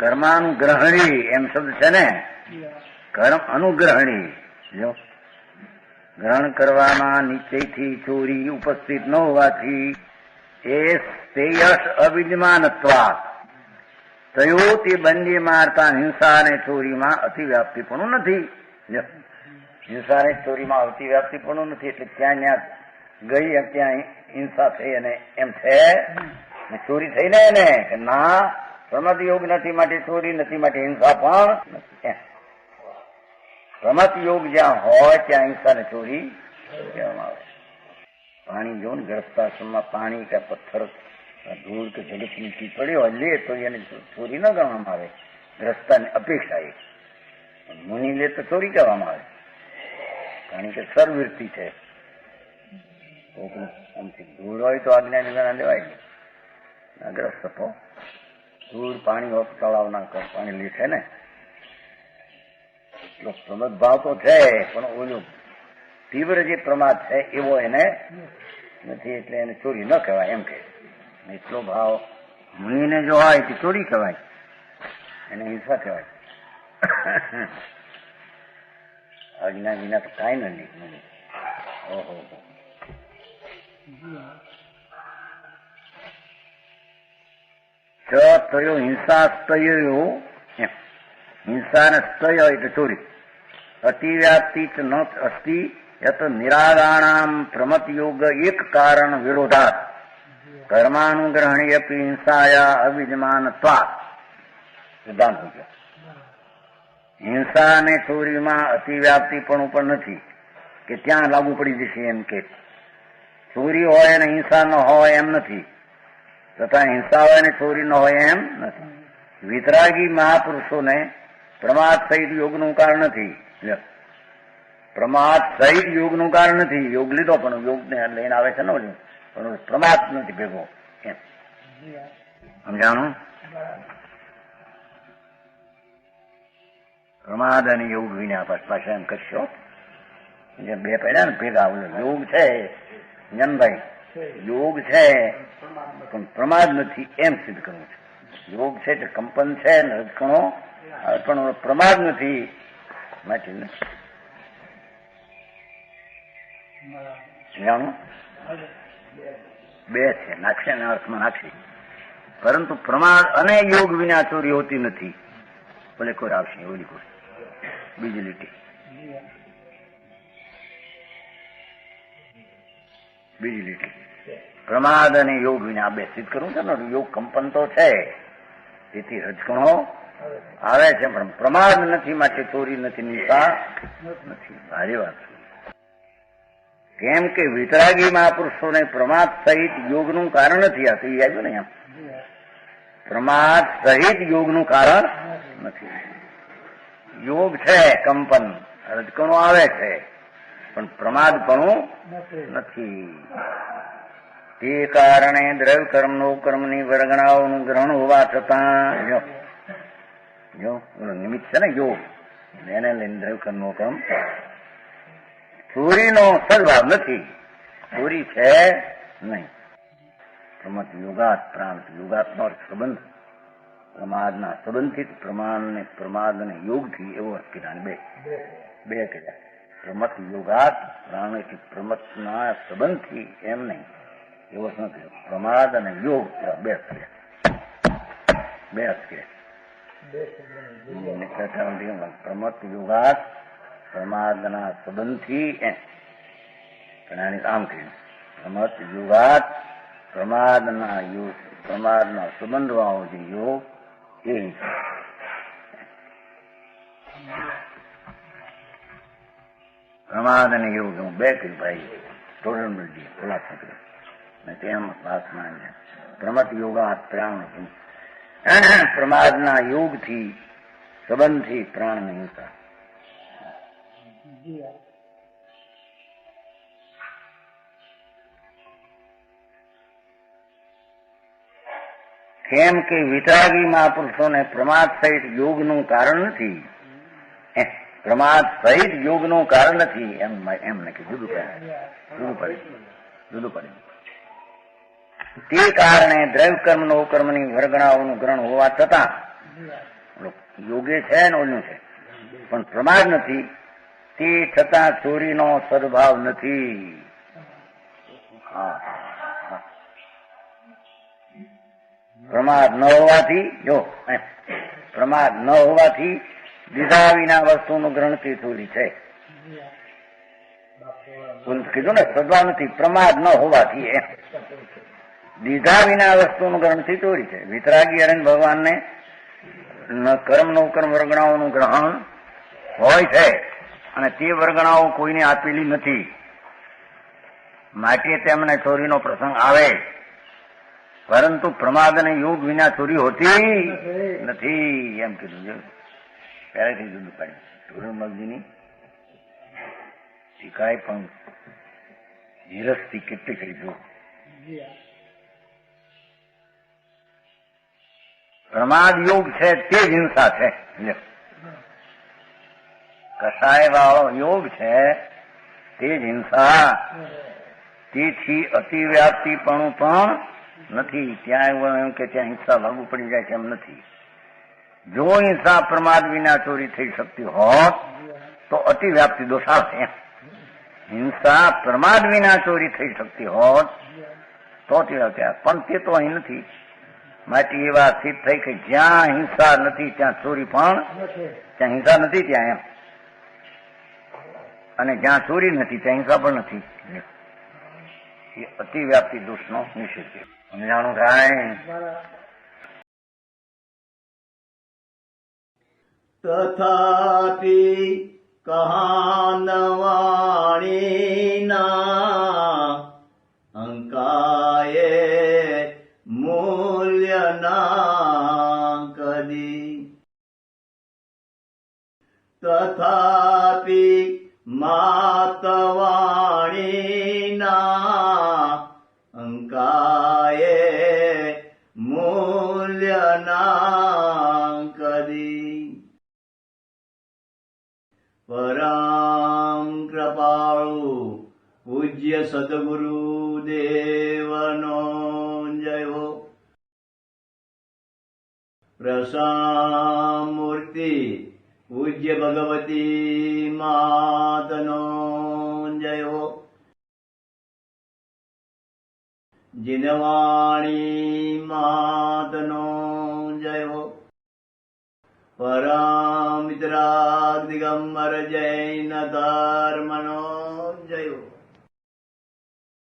કર્માનુગ્રહણી એમ શબ્દ છે ને, કર્મ અનુગ્રહણી. જો ગ્રહણ કરવામાં નિશ્ચયથી ચોરી ઉપસ્થિત ન હોવાથી એ શ્રેયસ અવિદ્યમાનત્વાત્ તયો તે બંને મારતા હિંસા અને ચોરીમાં અતિવ્યાપ્તિપણું નથી. હિંસા અને ચોરીમાં અતિવ્યાપ્તિપણું નથી. એટલે ત્યાં ગઈ ત્યાં હિંસા થઈ અને એમ છે ચોરી થઈ ને એને કે ના પ્રમત યોગ નથી માટે ચોરી નથી, માટે હિંસા પણ નથી. પ્રમત યોગ જ્યાં હોય ત્યાં હિંસા ને ચોરી કહેવામાં આવે. પાણી જો ને ગ્રસ્તાશ્રમમાં પાણી કે પથ્થર ધૂળ કે જગત નીચી પડ્યો હોય લે તો એને ચોરી ન ગણવામાં આવે. ગ્રસ્તાની અપેક્ષા એ મુનિ લે તો ચોરી કહેવામાં આવે, કારણ કે સર્વવૃત્તિ છે. ધૂળ હોય તો આજ્ઞા નિવારણ લેવાય ને. ગ્રસ્ત તો ધૂળ પાણી હોય તળાવના પાણી લે છે ને. એટલો પ્રમદ ભાવ તો છે, પણ ઓલું તીવ્ર જે પ્રમાદ છે એવો એને નથી, એટલે એને ચોરી ન કહેવાય એમ કે. એટલો ભાવ મુનિને જો હોય તો ચોરી કહેવાય, એને હિંસા કહેવાય. આજ્ઞા વિના તો કાંઈ નથી. ઓહો તયો હિંસા સ્તયો, હિંસા ને સ્તય એટલે ચોરી. અતિવ્યાપ્તિ ચ ન અસ્તિ યત નિરાદાણામ પ્રમત યોગ એક કારણ વિરોધાત કર્માનુગ્રહણી અપી હિંસાયા અવિદ્યમાનત્વાત્. સિદ્ધાંત હોય છે હિંસા અને ચોરીમાં અતિવ્યાપ્તિ પણ ઉપર નથી કે ત્યાં લાગુ પડી જશે એમ કે ચોરી હોય અને હિંસા ન હોય એમ નથી, તથા હિંસા હોય અને ચોરી ન હોય એમ નથી. વિતરાગી મહાપુરુષોને પ્રમાદ સહિત યોગનું કારણ નથી. પ્રમાદ સહિત યોગનું કારણ નથી. યોગ લીધો પણ યોગને લઈને આવે છે ને ઓલું, પણ પ્રમાદ નથી ભેગો એમ સમજાણું. પ્રમાદ અને યોગ વિના પાછા એમ કરશો જે બે પડ્યા ને ભેગા. યોગ છે જનભાઈ, યોગ છે પણ પ્રમાદ નથી એમ સિદ્ધ કરવું છે. યોગ છે એટલે કંપન છે ને રજકણો, પણ પ્રમાદ નથી માટે નથી. જાણું બે છે, નાખશે ને અર્થમાં નાખશે, પરંતુ પ્રમાદ અને યોગ વિના ચોરી હોતી નથી. ભલે કોઈ આવશે ઓલી કોઈ બીજી લીટી પ્રમાદ અને યોગ વિના બે સિદ્ધ કરવું છે ને. યોગ કંપન તો છે તેથી રજકણો આવે છે, પણ પ્રમાદ નથી માટે ચોરી નથી, નિશા નથી. ભારી વાત. કેમ કે વિતરાગી મહાપુરુષોને પ્રમાદ સહિત યોગનું કારણ નથી. આ તો એ આવ્યું ને એમ, પ્રમાદ સહિત યોગનું કારણ નથી. યોગ છે કંપન, રજકણો આવે છે, પણ પ્રમાદ પણ નથી. તે કારણે દ્રવ્ય કર્મનો કર્મની વર્ગણાઓનું ગ્રહણ હોવા છતાં જો નિમિત્ત છે ને યોગ, એને લઈને દ્રવ્ય કર્મનો કર્મ. ચોરીનો સદભાવ નથી, ચોરી છે નહીં. પ્રમત યોગાત પ્રાણ, યોગાત્મા સંબંધ પ્રમાદના સંબંધિત પ્રમાદ અને યોગથી એવો કીધા. બે કીધા. પ્રમત યોગાત પ્રાણ એટલે પ્રમતના સંબંધથી એમ નહીં, એવો શું કહ્યું. પ્રમાદ અને યોગ બે અર્થ પ્રમત યોગાત પ્રમાદના સંબંધથી એમ આમ કહ્યું. પ્રમત યોગાત પ્રમાદના સંબંધ વાળો જે યોગ એ પ્રમાદ અને યોગ હું બે કહ્યું ભાઈ. ટોટલ મળીએ ખુલાસો કર્યો ને તેમ પાસમાં પ્રમત યોગાત પ્રાણ, પ્રમાદના યોગથી સંબંધથી પ્રાણ હિંસા. કેમ કે વિતરાગી મહાપુરુષોને પ્રમાદ સહિત યોગનું કારણ નથી. પ્રમાદ સહિત યોગનું કારણ નથી એમ નક્કી. જુદું પડે. તે કારણે દ્રવ્ય કર્મનો કર્મની વર્ગણાઓનું ગ્રહણ હોવા છતાં યોગે છે ને ઓલું છે, પણ પ્રમાદ નથી, તે છતાં ચોરીનો સદભાવ નથી. પ્રમાદ ન હોવાથી, જો પ્રમાદ ન હોવાથી દીધા વિના વસ્તુનું ગ્રહણથી ચોરી છે. કીધું ને સદભાવ નથી, પ્રમાદ ન હોવાથી એમ દીધા વિના વસ્તુનું ગ્રહણથી ચોરી છે. વિતરાગી હરણ ભગવાનને કર્મ નો કર્મ વર્ગણાઓનું ગ્રહણ હોય છે અને તે વર્ગણાઓ કોઈને આપેલી નથી, માટે તેમને ચોરીનો પ્રસંગ આવે. પરંતુ પ્રમાદ અને યોગ વિના ચોરી હોતી નથી એમ કીધું છે. પહેલેથી જુદું પાડ્યું. મગજીની શીખાય પણ ધીરજથી કેટલી કરી દો. પ્રમાદ યોગ છે તે જ હિંસા છે. કસાય વાળો યોગ છે તે જ હિંસા. તેથી અતિવ્યાપ્તિપણું પણ નથી. ત્યાં એવું એમ કે ત્યાં હિંસા લાગુ પડી જાય છે એમ નથી. જો હિંસા પ્રમાદ વિના ચોરી થઈ શકતી હોત તો અતિવ્યાપ્તિ દોષ આવશે. હિંસા પ્રમાદ વિના ચોરી થઈ શકતી હોત તો પણ તે તો અહીં નથી. માટે એ વાત સિદ્ધ થઈ કે જ્યાં હિંસા નથી ત્યાં ચોરી પણ, જ્યાં હિંસા નથી ત્યાં એમ, અને જ્યાં ચોરી નથી ત્યાં હિંસા પણ નથી. એ અતિવ્યાપ્તિ દોષનો નિષેધ સમજાણું થાય. તથાપિ કહાનવાણીના અંકાયે મૂલ્યના કદી. તથાપિ માતવાણીના અંકાયે મૂલ્યના કદી. પરમ કૃપાળુ પૂજ્ય સદગુરુ દેવનો જય હો. પ્રસામૂર્તિ પૂજ્ય ભગવતી માતનો જય હો. જીનવાણી માતનો જય હો. પરમ મિત્રાગ દિગંબર જૈન ધર્મનો